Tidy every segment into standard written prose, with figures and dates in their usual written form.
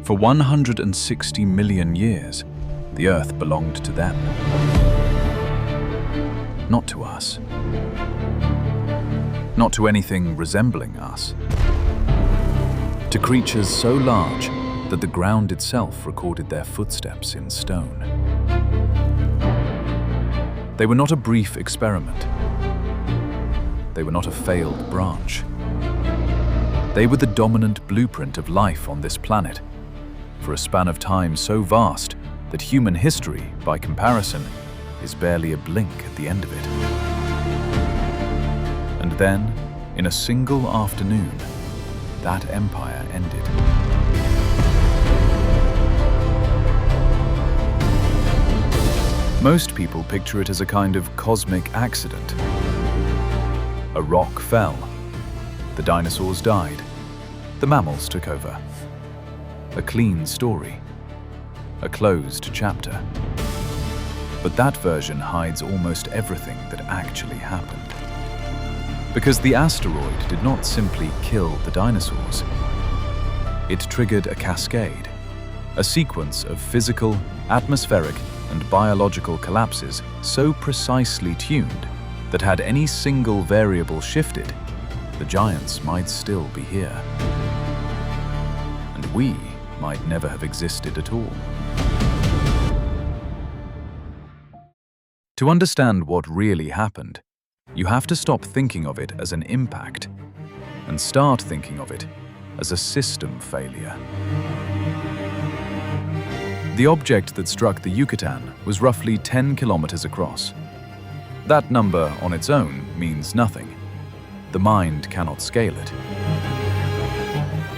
For 160 million years, the Earth belonged to them, not to us. Not to anything resembling us. To creatures so large that the ground itself recorded their footsteps in stone. They were not a brief experiment. They were not a failed branch. They were the dominant blueprint of life on this planet, for a span of time so vast that human history, by comparison, is barely a blink at the end of it. And then, in a single afternoon, that empire ended. Most people picture it as a kind of cosmic accident. A rock fell, the dinosaurs died, the mammals took over. A clean story, a closed chapter. But that version hides almost everything that actually happened. Because the asteroid did not simply kill the dinosaurs. It triggered a cascade, a sequence of physical, atmospheric, and biological collapses so precisely tuned that had any single variable shifted, the giants might still be here. And we might never have existed at all. To understand what really happened, you have to stop thinking of it as an impact and start thinking of it as a system failure. The object that struck the Yucatan was roughly 10 kilometers across. That number on its own means nothing. The mind cannot scale it.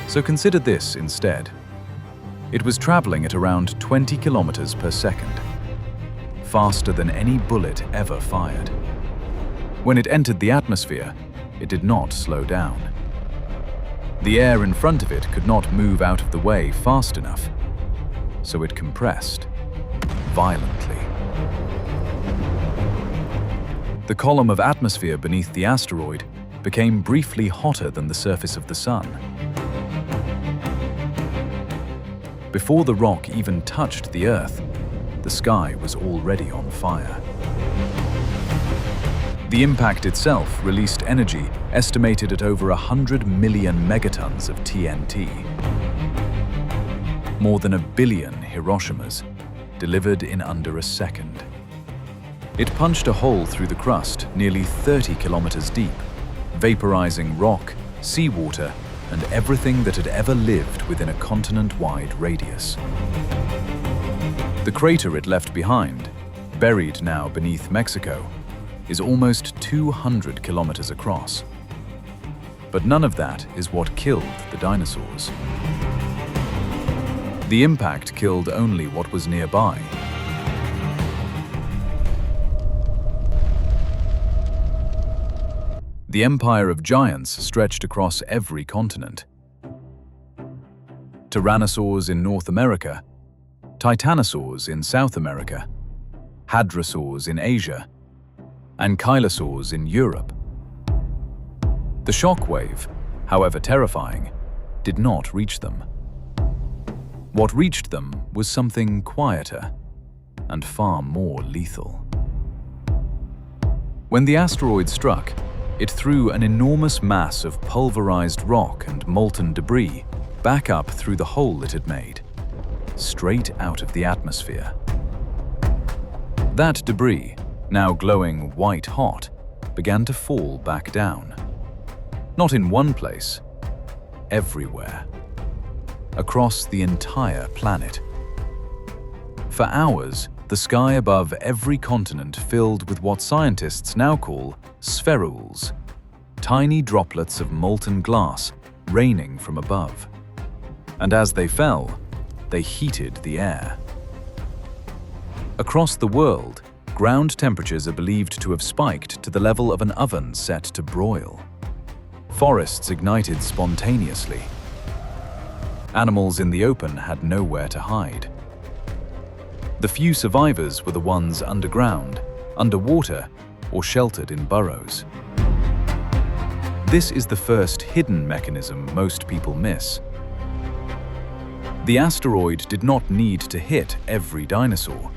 So consider this instead. It was traveling at around 20 kilometers per second, faster than any bullet ever fired. When it entered the atmosphere, it did not slow down. The air in front of it could not move out of the way fast enough, so it compressed violently. The column of atmosphere beneath the asteroid became briefly hotter than the surface of the sun. Before the rock even touched the Earth, the sky was already on fire. The impact itself released energy estimated at over 100 million megatons of TNT. More than 1 billion Hiroshimas, delivered in under a second. It punched a hole through the crust nearly 30 kilometers deep, vaporizing rock, seawater, and everything that had ever lived within a continent-wide radius. The crater it left behind, buried now beneath Mexico, is almost 200 kilometers across. But none of that is what killed the dinosaurs. The impact killed only what was nearby. The empire of giants stretched across every continent. Tyrannosaurs in North America, titanosaurs in South America, hadrosaurs in Asia, ankylosaurs in Europe. The shockwave, however terrifying, did not reach them. What reached them was something quieter and far more lethal. When the asteroid struck, it threw an enormous mass of pulverized rock and molten debris back up through the hole it had made, straight out of the atmosphere. That debris, now glowing white-hot, began to fall back down. Not in one place, everywhere. Across the entire planet. For hours, the sky above every continent filled with what scientists now call spherules, tiny droplets of molten glass raining from above. And as they fell, they heated the air. Across the world, ground temperatures are believed to have spiked to the level of an oven set to broil. Forests ignited spontaneously. Animals in the open had nowhere to hide. The few survivors were the ones underground, underwater, or sheltered in burrows. This is the first hidden mechanism most people miss. The asteroid did not need to hit every dinosaur.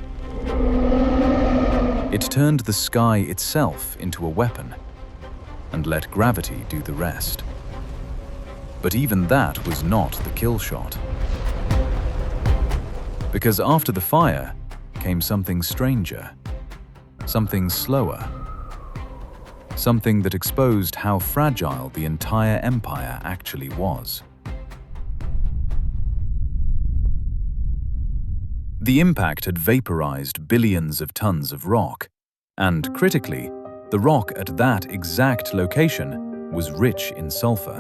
It turned the sky itself into a weapon and let gravity do the rest. But even that was not the kill shot. Because after the fire came something stranger, something slower, something that exposed how fragile the entire empire actually was. The impact had vaporized billions of tons of rock, and critically, the rock at that exact location was rich in sulfur.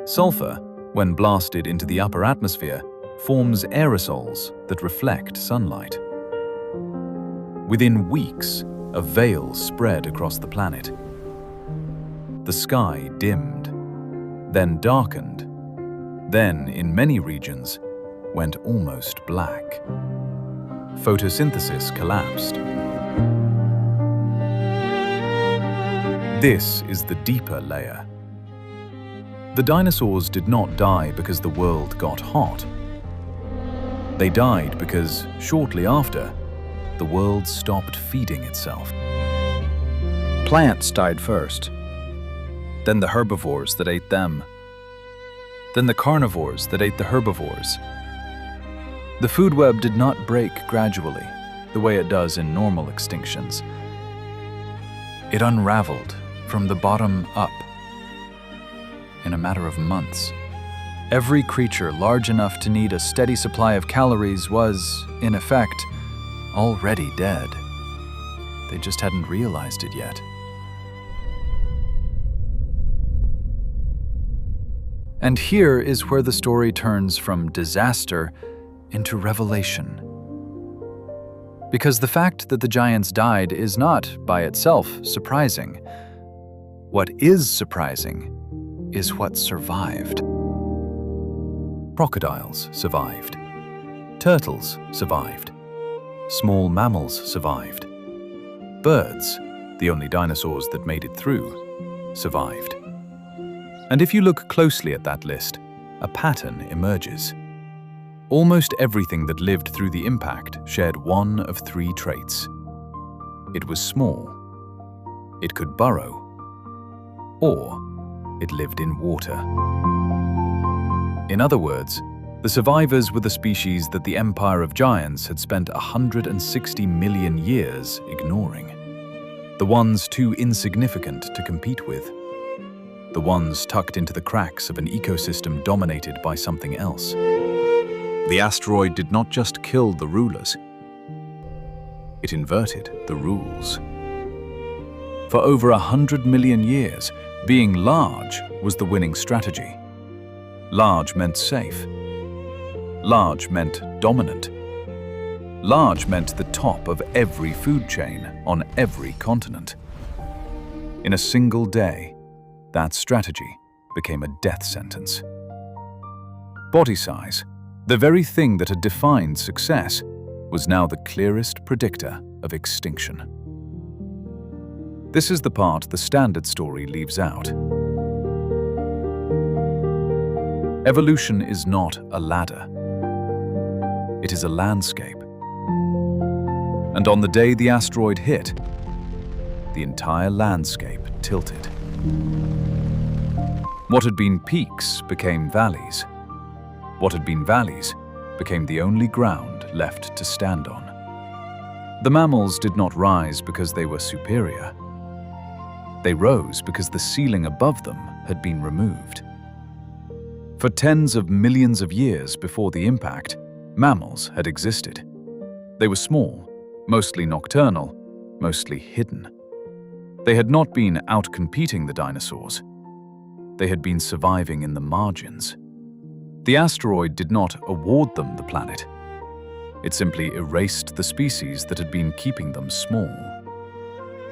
Sulfur, when blasted into the upper atmosphere, forms aerosols that reflect sunlight. Within weeks, a veil spread across the planet. The sky dimmed, then darkened, then, in many regions, went almost black. Photosynthesis collapsed. This is the deeper layer. The dinosaurs did not die because the world got hot. They died because, shortly after, the world stopped feeding itself. Plants died first, then the herbivores that ate them, then the carnivores that ate the herbivores. The food web did not break gradually, the way it does in normal extinctions. It unraveled from the bottom up in a matter of months. Every creature large enough to need a steady supply of calories was, in effect, already dead. They just hadn't realized it yet. And here is where the story turns from disaster into revelation. Because the fact that the giants died is not, by itself, surprising. What is surprising is what survived. Crocodiles survived. Turtles survived. Small mammals survived. Birds, the only dinosaurs that made it through, survived. And if you look closely at that list, a pattern emerges. Almost everything that lived through the impact shared one of three traits. It was small, it could burrow, or it lived in water. In other words, the survivors were the species that the Empire of Giants had spent 160 million years ignoring. The ones too insignificant to compete with. The ones tucked into the cracks of an ecosystem dominated by something else. The asteroid did not just kill the rulers, it inverted the rules. For over 100 million years, being large was the winning strategy. Large meant safe. Large meant dominant. Large meant the top of every food chain on every continent. In a single day, that strategy became a death sentence. Body size, the very thing that had defined success, was now the clearest predictor of extinction. This is the part the standard story leaves out. Evolution is not a ladder. It is a landscape. And on the day the asteroid hit, the entire landscape tilted. What had been peaks became valleys. What had been valleys became the only ground left to stand on. The mammals did not rise because they were superior. They rose because the ceiling above them had been removed. For tens of millions of years before the impact, mammals had existed. They were small, mostly nocturnal, mostly hidden. They had not been out-competing the dinosaurs. They had been surviving in the margins. The asteroid did not award them the planet. It simply erased the species that had been keeping them small.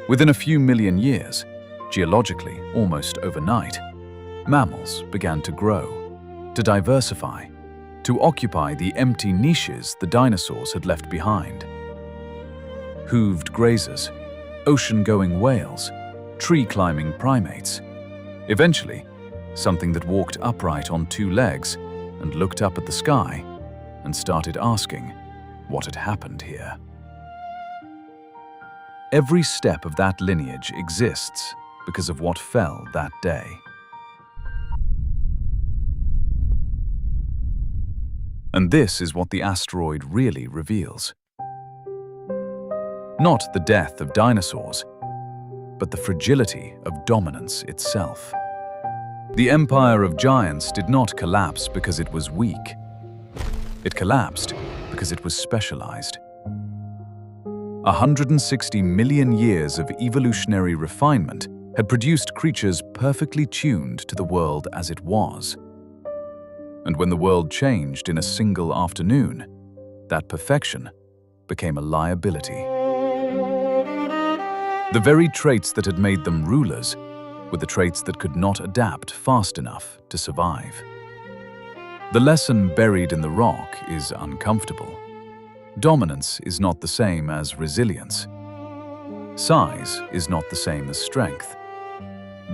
Within a few million years, geologically almost overnight, mammals began to grow, to diversify, to occupy the empty niches the dinosaurs had left behind. Hooved grazers, ocean-going whales, tree-climbing primates. Eventually, something that walked upright on two legs and looked up at the sky and started asking what had happened here. Every step of that lineage exists because of what fell that day. And this is what the asteroid really reveals. Not the death of dinosaurs, but the fragility of dominance itself. The empire of giants did not collapse because it was weak. It collapsed because it was specialized. 160 million years of evolutionary refinement had produced creatures perfectly tuned to the world as it was. And when the world changed in a single afternoon, that perfection became a liability. The very traits that had made them rulers were the traits that could not adapt fast enough to survive. The lesson buried in the rock is uncomfortable. Dominance is not the same as resilience. Size is not the same as strength.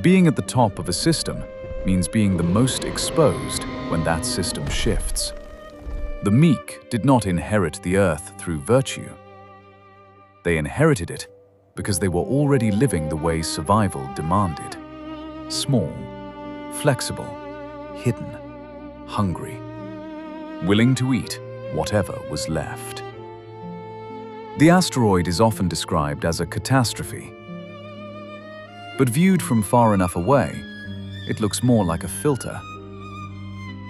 Being at the top of a system means being the most exposed when that system shifts. The meek did not inherit the earth through virtue. They inherited it because they were already living the way survival demanded. Small, flexible, hidden, hungry, willing to eat whatever was left. The asteroid is often described as a catastrophe. But viewed from far enough away, it looks more like a filter.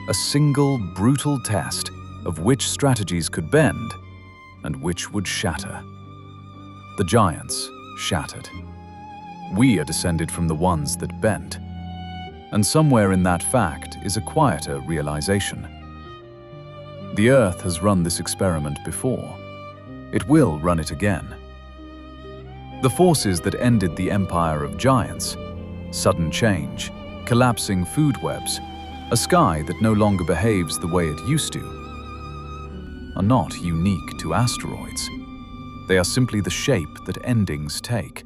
A single, brutal test of which strategies could bend and which would shatter. The giants shattered. We are descended from the ones that bent. And somewhere in that fact is a quieter realization. The Earth has run this experiment before. It will run it again. The forces that ended the empire of giants, sudden change, collapsing food webs, a sky that no longer behaves the way it used to, are not unique to asteroids. They are simply the shape that endings take,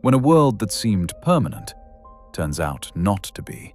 when a world that seemed permanent turns out not to be.